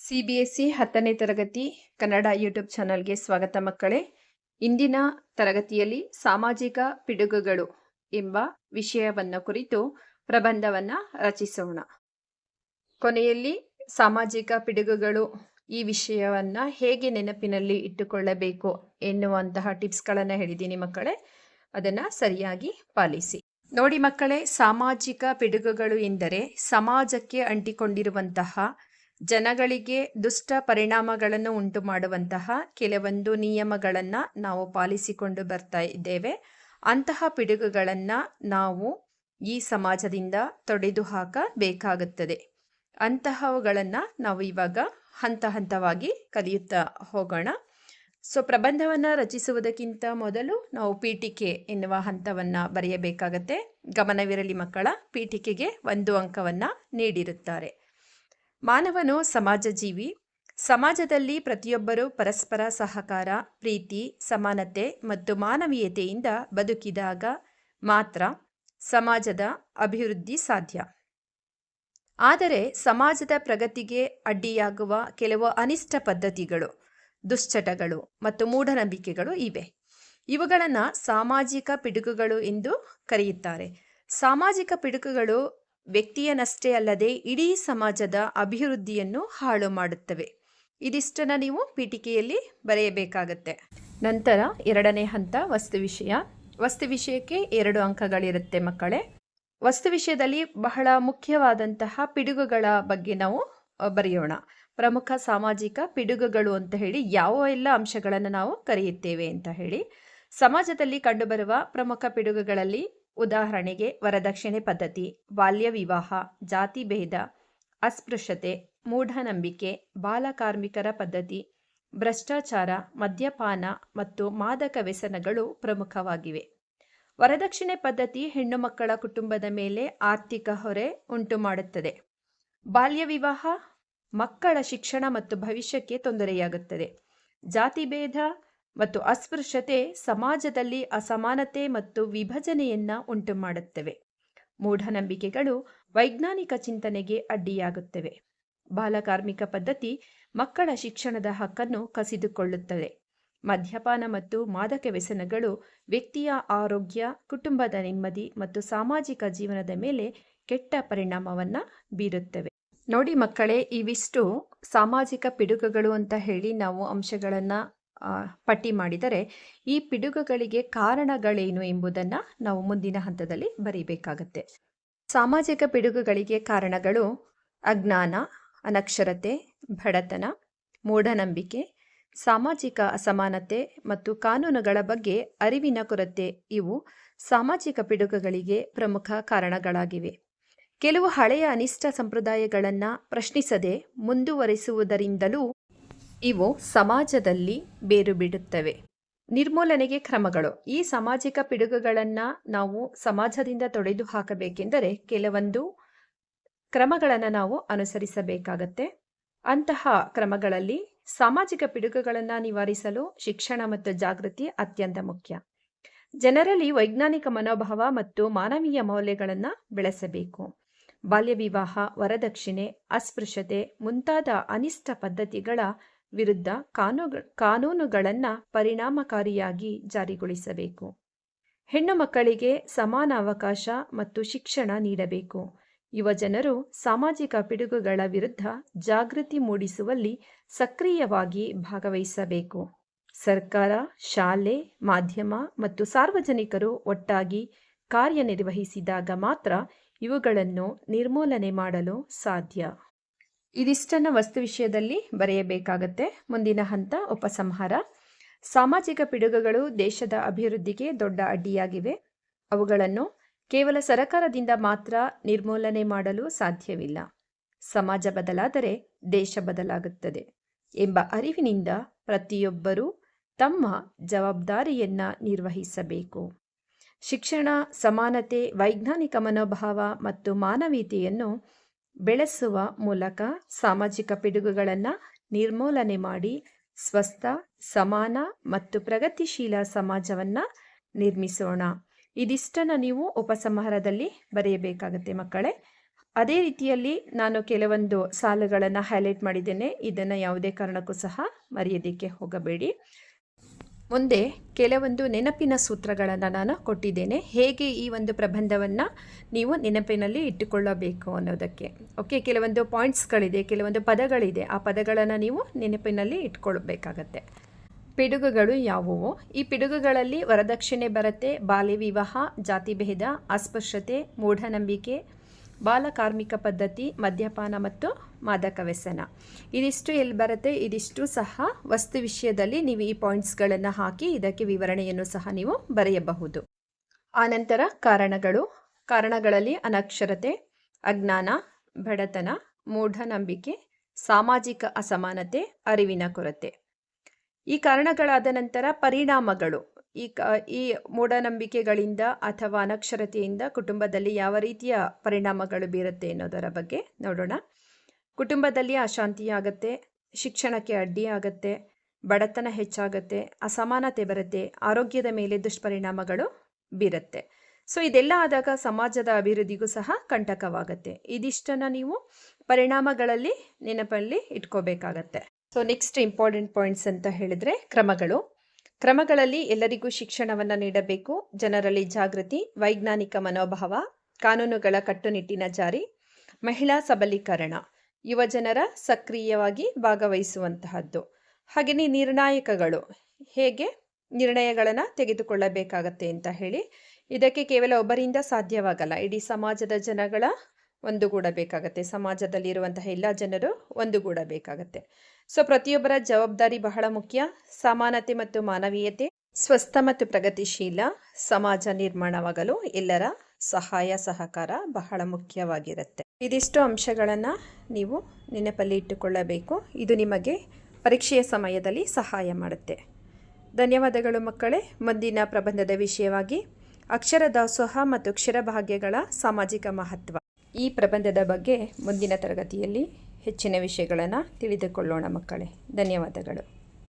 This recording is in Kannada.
CBSE 10ನೇ ತರಗತಿ ಕನ್ನಡ ಯೂಟ್ಯೂಬ್ ಚಾನಲ್ಗೆ ಸ್ವಾಗತ ಮಕ್ಕಳೇ. ಇಂದಿನ ತರಗತಿಯಲ್ಲಿ ಸಾಮಾಜಿಕ ಪಿಡುಗುಗಳು ಎಂಬ ವಿಷಯವನ್ನು ಕುರಿತು ಪ್ರಬಂಧವನ್ನು ರಚಿಸೋಣ. ಕೊನೆಯಲ್ಲಿ ಸಾಮಾಜಿಕ ಪಿಡುಗುಗಳು ಈ ವಿಷಯವನ್ನು ಹೇಗೆ ನೆನಪಿನಲ್ಲಿ ಇಟ್ಟುಕೊಳ್ಳಬೇಕು ಎನ್ನುವಂತಹ ಟಿಪ್ಸ್ಗಳನ್ನು ಹೇಳಿದ್ದೀನಿ ಮಕ್ಕಳೇ. ಅದನ್ನು ಸರಿಯಾಗಿ ಪಾಲಿಸಿ. ನೋಡಿ ಮಕ್ಕಳೇ, ಸಾಮಾಜಿಕ ಪಿಡುಗುಗಳು ಎಂದರೆ ಸಮಾಜಕ್ಕೆ ಅಂಟಿಕೊಂಡಿರುವಂತಹ ಜನಗಳಿಗೆ ದುಷ್ಟ ಪರಿಣಾಮಗಳನ್ನು ಉಂಟು ಮಾಡುವಂತಹ ಕೆಲವೊಂದು ನಿಯಮಗಳನ್ನು ನಾವು ಪಾಲಿಸಿಕೊಂಡು ಬರ್ತಾ ಇದ್ದೇವೆ. ಅಂತಹ ಪಿಡುಗುಗಳನ್ನು ನಾವು ಈ ಸಮಾಜದಿಂದ ತೊಡೆದು ಹಾಕಬೇಕಾಗುತ್ತದೆ. ಅಂತಹವುಗಳನ್ನು ನಾವು ಇವಾಗ ಹಂತ ಹಂತವಾಗಿ ಕಲಿಯುತ್ತಾ ಹೋಗೋಣ. ಪ್ರಬಂಧವನ್ನು ರಚಿಸುವುದಕ್ಕಿಂತ ಮೊದಲು ನಾವು ಪೀಠಿಕೆ ಎನ್ನುವ ಹಂತವನ್ನು ಬರೆಯಬೇಕಾಗತ್ತೆ. ಗಮನವಿರಲಿ ಮಕ್ಕಳ, ಪೀಠಿಕೆಗೆ 1 ಅಂಕವನ್ನು ನೀಡಿರುತ್ತಾರೆ. ಮಾನವನು ಸಮಾಜ ಜೀವಿ. ಸಮಾಜದಲ್ಲಿ ಪ್ರತಿಯೊಬ್ಬರೂ ಪರಸ್ಪರ ಸಹಕಾರ, ಪ್ರೀತಿ, ಸಮಾನತೆ ಮತ್ತು ಮಾನವೀಯತೆಯಿಂದ ಬದುಕಿದಾಗ ಮಾತ್ರ ಸಮಾಜದ ಅಭಿವೃದ್ಧಿ ಸಾಧ್ಯ. ಆದರೆ ಸಮಾಜದ ಪ್ರಗತಿಗೆ ಅಡ್ಡಿಯಾಗುವ ಕೆಲವು ಅನಿಷ್ಟ ಪದ್ಧತಿಗಳು, ದುಶ್ಚಟಗಳು ಮತ್ತು ಮೂಢನಂಬಿಕೆಗಳು ಇವೆ. ಇವುಗಳನ್ನು ಸಾಮಾಜಿಕ ಪಿಡುಗುಗಳು ಎಂದು ಕರೆಯುತ್ತಾರೆ. ಸಾಮಾಜಿಕ ಪಿಡುಗುಗಳು ವ್ಯಕ್ತಿಯನ್ನಷ್ಟೇ ಅಲ್ಲದೆ ಇಡೀ ಸಮಾಜದ ಅಭಿವೃದ್ಧಿಯನ್ನು ಹಾಳು ಮಾಡುತ್ತವೆ. ಇದಿಷ್ಟನ್ನು ನೀವು ಪೀಠಿಕೆಯಲ್ಲಿ ಬರೆಯಬೇಕಾಗತ್ತೆ. ನಂತರ 2ನೇ ಹಂತ ವಸ್ತು ವಿಷಯ. ವಸ್ತು ವಿಷಯಕ್ಕೆ 2 ಅಂಕಗಳಿರುತ್ತೆ ಮಕ್ಕಳೇ. ವಸ್ತು ವಿಷಯದಲ್ಲಿ ಬಹಳ ಮುಖ್ಯವಾದಂತಹ ಪಿಡುಗುಗಳ ಬಗ್ಗೆ ನಾವು ಬರೆಯೋಣ. ಪ್ರಮುಖ ಸಾಮಾಜಿಕ ಪಿಡುಗುಗಳು ಅಂತ ಹೇಳಿ ಯಾವ ಎಲ್ಲ ಅಂಶಗಳನ್ನು ನಾವು ಕರೆಯುತ್ತೇವೆ ಅಂತ ಹೇಳಿ. ಸಮಾಜದಲ್ಲಿ ಕಂಡುಬರುವ ಪ್ರಮುಖ ಪಿಡುಗುಗಳಲ್ಲಿ ಉದಾಹರಣೆಗೆ ವರದಕ್ಷಿಣೆ ಪದ್ಧತಿ, ಬಾಲ್ಯ ವಿವಾಹ, ಜಾತಿ ಭೇದ, ಅಸ್ಪೃಶ್ಯತೆ, ಮೂಢನಂಬಿಕೆ, ಬಾಲಕಾರ್ಮಿಕರ ಪದ್ಧತಿ, ಭ್ರಷ್ಟಾಚಾರ, ಮದ್ಯಪಾನ ಮತ್ತು ಮಾದಕ ವ್ಯಸನಗಳು ಪ್ರಮುಖವಾಗಿವೆ. ವರದಕ್ಷಿಣೆ ಪದ್ಧತಿ ಹೆಣ್ಣು ಮಕ್ಕಳ ಕುಟುಂಬದ ಮೇಲೆ ಆರ್ಥಿಕ ಹೊರೆ ಉಂಟು ಮಾಡುತ್ತದೆ. ಬಾಲ್ಯ ವಿವಾಹ ಮಕ್ಕಳ ಶಿಕ್ಷಣ ಮತ್ತು ಭವಿಷ್ಯಕ್ಕೆ ತೊಂದರೆಯಾಗುತ್ತದೆ. ಜಾತಿ ಭೇದ ಮತ್ತು ಅಸ್ಪೃಶ್ಯತೆ ಸಮಾಜದಲ್ಲಿ ಅಸಮಾನತೆ ಮತ್ತು ವಿಭಜನೆಯನ್ನು ಉಂಟು ಮಾಡುತ್ತವೆ. ಮೂಢನಂಬಿಕೆಗಳು ವೈಜ್ಞಾನಿಕ ಚಿಂತನೆಗೆ ಅಡ್ಡಿಯಾಗುತ್ತವೆ. ಬಾಲಕಾರ್ಮಿಕ ಪದ್ಧತಿ ಮಕ್ಕಳ ಶಿಕ್ಷಣದ ಹಕ್ಕನ್ನು ಕಸಿದುಕೊಳ್ಳುತ್ತದೆ. ಮದ್ಯಪಾನ ಮತ್ತು ಮಾದಕ ವ್ಯಸನಗಳು ವ್ಯಕ್ತಿಯ ಆರೋಗ್ಯ, ಕುಟುಂಬದ ನೆಮ್ಮದಿ ಮತ್ತು ಸಾಮಾಜಿಕ ಜೀವನದ ಮೇಲೆ ಕೆಟ್ಟ ಪರಿಣಾಮವನ್ನು ಬೀರುತ್ತವೆ. ನೋಡಿ ಮಕ್ಕಳೇ, ಇವಿಷ್ಟು ಸಾಮಾಜಿಕ ಪಿಡುಗುಗಳು ಅಂತ ಹೇಳಿ ನಾವು ಅಂಶಗಳನ್ನು ಪಟ್ಟಿ ಮಾಡಿದರೆ, ಈ ಪಿಡುಗುಗಳಿಗೆ ಕಾರಣಗಳೇನು ಎಂಬುದನ್ನು ನಾವು ಮುಂದಿನ ಹಂತದಲ್ಲಿ ಬರೀಬೇಕಾಗತ್ತೆ. ಸಾಮಾಜಿಕ ಪಿಡುಗುಗಳಿಗೆ ಕಾರಣಗಳು ಅಜ್ಞಾನ, ಅನಕ್ಷರತೆ, ಬಡತನ, ಮೂಢನಂಬಿಕೆ, ಸಾಮಾಜಿಕ ಅಸಮಾನತೆ ಮತ್ತು ಕಾನೂನುಗಳ ಬಗ್ಗೆ ಅರಿವಿನ ಕೊರತೆ. ಇವು ಸಾಮಾಜಿಕ ಪಿಡುಗುಗಳಿಗೆ ಪ್ರಮುಖ ಕಾರಣಗಳಾಗಿವೆ. ಕೆಲವು ಹಳೆಯ ಅನಿಷ್ಟ ಸಂಪ್ರದಾಯಗಳನ್ನು ಪ್ರಶ್ನಿಸದೆ ಮುಂದುವರಿಸುವುದರಿಂದಲೂ ಇವು ಸಮಾಜದಲ್ಲಿ ಬೇರು ಬಿಡುತ್ತವೆ. ನಿರ್ಮೂಲನೆಗೆ ಕ್ರಮಗಳು. ಈ ಸಾಮಾಜಿಕ ಪಿಡುಗುಗಳನ್ನು ನಾವು ಸಮಾಜದಿಂದ ತೊಡೆದು ಹಾಕಬೇಕೆಂದರೆ ಕೆಲವೊಂದು ಕ್ರಮಗಳನ್ನು ನಾವು ಅನುಸರಿಸಬೇಕಾಗತ್ತೆ. ಅಂತಹ ಕ್ರಮಗಳಲ್ಲಿ ಸಾಮಾಜಿಕ ಪಿಡುಗುಗಳನ್ನು ನಿವಾರಿಸಲು ಶಿಕ್ಷಣ ಮತ್ತು ಜಾಗೃತಿ ಅತ್ಯಂತ ಮುಖ್ಯ. ಜನರಲ್ಲಿ ವೈಜ್ಞಾನಿಕ ಮನೋಭಾವ ಮತ್ತು ಮಾನವೀಯ ಮೌಲ್ಯಗಳನ್ನು ಬೆಳೆಸಬೇಕು. ಬಾಲ್ಯ ವಿವಾಹ, ವರದಕ್ಷಿಣೆ, ಅಸ್ಪೃಶ್ಯತೆ ಮುಂತಾದ ಅನಿಷ್ಟ ಪದ್ಧತಿಗಳ ವಿರುದ್ಧ ಕಾನೂನುಗಳನ್ನು ಪರಿಣಾಮಕಾರಿಯಾಗಿ ಜಾರಿಗೊಳಿಸಬೇಕು. ಹೆಣ್ಣು ಮಕ್ಕಳಿಗೆ ಸಮಾನ ಅವಕಾಶ ಮತ್ತು ಶಿಕ್ಷಣ ನೀಡಬೇಕು. ಯುವಜನರು ಸಾಮಾಜಿಕ ಪಿಡುಗುಗಳ ವಿರುದ್ಧ ಜಾಗೃತಿ ಮೂಡಿಸುವಲ್ಲಿ ಸಕ್ರಿಯವಾಗಿ ಭಾಗವಹಿಸಬೇಕು. ಸರ್ಕಾರ, ಶಾಲೆ, ಮಾಧ್ಯಮ ಮತ್ತು ಸಾರ್ವಜನಿಕರು ಒಟ್ಟಾಗಿ ಕಾರ್ಯನಿರ್ವಹಿಸಿದಾಗ ಮಾತ್ರ ಇವುಗಳನ್ನು ನಿರ್ಮೂಲನೆ ಮಾಡಲು ಸಾಧ್ಯ. ಇದಿಷ್ಟನ್ನು ವಸ್ತು ವಿಷಯದಲ್ಲಿ ಬರೆಯಬೇಕಾಗತ್ತೆ. ಮುಂದಿನ ಹಂತ ಉಪಸಂಹಾರ. ಸಾಮಾಜಿಕ ಪಿಡುಗುಗಳು ದೇಶದ ಅಭಿವೃದ್ಧಿಗೆ ದೊಡ್ಡ ಅಡ್ಡಿಯಾಗಿವೆ. ಅವುಗಳನ್ನು ಕೇವಲ ಸರಕಾರದಿಂದ ಮಾತ್ರ ನಿರ್ಮೂಲನೆ ಮಾಡಲು ಸಾಧ್ಯವಿಲ್ಲ. ಸಮಾಜ ಬದಲಾದರೆ ದೇಶ ಬದಲಾಗುತ್ತದೆ ಎಂಬ ಅರಿವಿನಿಂದ ಪ್ರತಿಯೊಬ್ಬರೂ ತಮ್ಮ ಜವಾಬ್ದಾರಿಯನ್ನು ನಿರ್ವಹಿಸಬೇಕು. ಶಿಕ್ಷಣ, ಸಮಾನತೆ, ವೈಜ್ಞಾನಿಕ ಮನೋಭಾವ ಮತ್ತು ಮಾನವೀಯತೆಯನ್ನು ಬೆಳೆಸುವ ಮೂಲಕ ಸಾಮಾಜಿಕ ಪಿಡುಗುಗಳನ್ನು ನಿರ್ಮೂಲನೆ ಮಾಡಿ ಸ್ವಸ್ಥ, ಸಮಾನ ಮತ್ತು ಪ್ರಗತಿಶೀಲ ಸಮಾಜವನ್ನು ನಿರ್ಮಿಸೋಣ. ಇದಿಷ್ಟನ್ನು ನೀವು ಉಪಸಂಹಾರದಲ್ಲಿ ಬರೆಯಬೇಕಾಗತ್ತೆ ಮಕ್ಕಳೇ. ಅದೇ ರೀತಿಯಲ್ಲಿ ನಾನು ಕೆಲವೊಂದು ಸಾಲುಗಳನ್ನು ಹೈಲೈಟ್ ಮಾಡಿದ್ದೇನೆ. ಇದನ್ನು ಯಾವುದೇ ಕಾರಣಕ್ಕೂ ಸಹ ಮರೆಯೋದಕ್ಕೆ ಹೋಗಬೇಡಿ. ಮುಂದೆ ಕೆಲವೊಂದು ನೆನಪಿನ ಸೂತ್ರಗಳನ್ನು ನಾನು ಕೊಟ್ಟಿದ್ದೇನೆ, ಹೇಗೆ ಈ ಒಂದು ಪ್ರಬಂಧವನ್ನು ನೀವು ನೆನಪಿನಲ್ಲಿ ಇಟ್ಟುಕೊಳ್ಳಬೇಕು ಅನ್ನೋದಕ್ಕೆ. ಓಕೆ, ಕೆಲವೊಂದು ಪಾಯಿಂಟ್ಸ್ಗಳಿದೆ, ಕೆಲವೊಂದು ಪದಗಳಿದೆ, ಆ ಪದಗಳನ್ನು ನೀವು ನೆನಪಿನಲ್ಲಿ ಇಟ್ಕೊಳ್ಬೇಕಾಗತ್ತೆ. ಪಿಡುಗುಗಳು ಯಾವುವು? ಈ ಪಿಡುಗುಗಳಲ್ಲಿ ವರದಕ್ಷಿಣೆ ಬರುತ್ತೆ, ಬಾಲ್ಯ ವಿವಾಹ, ಜಾತಿ ಭೇದ, ಅಸ್ಪೃಶ್ಯತೆ, ಮೂಢನಂಬಿಕೆ, ಬಾಲಕಾರ್ಮಿಕ ಪದ್ಧತಿ, ಮದ್ಯಪಾನ ಮತ್ತು ಮಾದಕ ವ್ಯಸನ. ಇದಿಷ್ಟು ಎಲ್ಲಿ ಬರುತ್ತೆ? ಇದಿಷ್ಟು ಸಹ ವಸ್ತು ವಿಷಯದಲ್ಲಿ ನೀವು ಈ ಪಾಯಿಂಟ್ಸ್ಗಳನ್ನು ಹಾಕಿ ಇದಕ್ಕೆ ವಿವರಣೆಯನ್ನು ಸಹ ನೀವು ಬರೆಯಬಹುದು. ಆನಂತರ ಕಾರಣಗಳಲ್ಲಿ ಅನಕ್ಷರತೆ, ಅಜ್ಞಾನ, ಬಡತನ, ಮೂಢನಂಬಿಕೆ, ಸಾಮಾಜಿಕ ಅಸಮಾನತೆ, ಅರಿವಿನ ಕೊರತೆ. ಈ ಕಾರಣಗಳಾದ ನಂತರ ಪರಿಣಾಮಗಳು. ಈ ಮೂಢನಂಬಿಕೆಗಳಿಂದ ಅಥವಾ ಅನಕ್ಷರತೆಯಿಂದ ಕುಟುಂಬದಲ್ಲಿ ಯಾವ ರೀತಿಯ ಪರಿಣಾಮಗಳು ಬೀರುತ್ತೆ ಅನ್ನೋದರ ಬಗ್ಗೆ ನೋಡೋಣ. ಕುಟುಂಬದಲ್ಲಿ ಅಶಾಂತಿಯಾಗತ್ತೆ, ಶಿಕ್ಷಣಕ್ಕೆ ಅಡ್ಡಿಯಾಗತ್ತೆ, ಬಡತನ ಹೆಚ್ಚಾಗತ್ತೆ, ಅಸಮಾನತೆ ಬರುತ್ತೆ, ಆರೋಗ್ಯದ ಮೇಲೆ ದುಷ್ಪರಿಣಾಮಗಳು ಬೀರುತ್ತೆ. ಸೊ ಇದೆಲ್ಲ ಆದಾಗ ಸಮಾಜದ ಅಭಿವೃದ್ಧಿಗೂ ಸಹ ಕಂಟಕವಾಗತ್ತೆ. ಇದಿಷ್ಟನ್ನು ನೀವು ಪರಿಣಾಮಗಳಲ್ಲಿ ನೆನಪಲ್ಲಿ ಇಟ್ಕೋಬೇಕಾಗತ್ತೆ. ಸೊ ನೆಕ್ಸ್ಟ್ ಇಂಪಾರ್ಟೆಂಟ್ ಪಾಯಿಂಟ್ಸ್ ಅಂತ ಹೇಳಿದ್ರೆ ಕ್ರಮಗಳಲ್ಲಿ ಎಲ್ಲರಿಗೂ ಶಿಕ್ಷಣವನ್ನು ನೀಡಬೇಕು, ಜನರಲ್ಲಿ ಜಾಗೃತಿ, ವೈಜ್ಞಾನಿಕ ಮನೋಭಾವ, ಕಾನೂನುಗಳ ಕಟ್ಟುನಿಟ್ಟಿನ ಜಾರಿ, ಮಹಿಳಾ ಸಬಲೀಕರಣ, ಯುವಜನರ ಸಕ್ರಿಯವಾಗಿ ಭಾಗವಹಿಸುವಂತಹದ್ದು. ಹಾಗೆಯೇ ನಿರ್ಣಾಯಕಗಳು, ಹೇಗೆ ನಿರ್ಣಯಗಳನ್ನು ತೆಗೆದುಕೊಳ್ಳಬೇಕಾಗತ್ತೆ ಅಂತ ಹೇಳಿ. ಇದಕ್ಕೆ ಕೇವಲ ಒಬ್ಬರಿಂದ ಸಾಧ್ಯವಾಗಲ್ಲ, ಇಡೀ ಸಮಾಜದ ಜನಗಳ ಒಂದುಗೂಡಬೇಕಾಗತ್ತೆ, ಸಮಾಜದಲ್ಲಿರುವಂತಹ ಎಲ್ಲ ಜನರು ಒಂದುಗೂಡಬೇಕಾಗತ್ತೆ. ಸೊ ಪ್ರತಿಯೊಬ್ಬರ ಜವಾಬ್ದಾರಿ ಬಹಳ ಮುಖ್ಯ. ಸಮಾನತೆ ಮತ್ತು ಮಾನವೀಯತೆ, ಸ್ವಸ್ಥ ಮತ್ತು ಪ್ರಗತಿಶೀಲ ಸಮಾಜ ನಿರ್ಮಾಣವಾಗಲು ಎಲ್ಲರ ಸಹಾಯ ಸಹಕಾರ ಬಹಳ ಮುಖ್ಯವಾಗಿರುತ್ತೆ. ಇದಿಷ್ಟು ಅಂಶಗಳನ್ನು ನೀವು ನೆನಪಲ್ಲಿ ಇಟ್ಟುಕೊಳ್ಳಬೇಕು. ಇದು ನಿಮಗೆ ಪರೀಕ್ಷೆಯ ಸಮಯದಲ್ಲಿ ಸಹಾಯ ಮಾಡುತ್ತೆ. ಧನ್ಯವಾದಗಳು ಮಕ್ಕಳೇ. ಮುಂದಿನ ಪ್ರಬಂಧದ ವಿಷಯವಾಗಿ ಅಕ್ಷರ ದಾಸೋಹ ಮತ್ತು ಕ್ಷರಭಾಗ್ಯಗಳ ಸಾಮಾಜಿಕ ಮಹತ್ವ, ಈ ಪ್ರಬಂಧದ ಬಗ್ಗೆ ಮುಂದಿನ ತರಗತಿಯಲ್ಲಿ ಹೆಚ್ಚಿನ ವಿಷಯಗಳನ್ನು ತಿಳಿದುಕೊಳ್ಳೋಣ ಮಕ್ಕಳೇ. ಧನ್ಯವಾದಗಳು.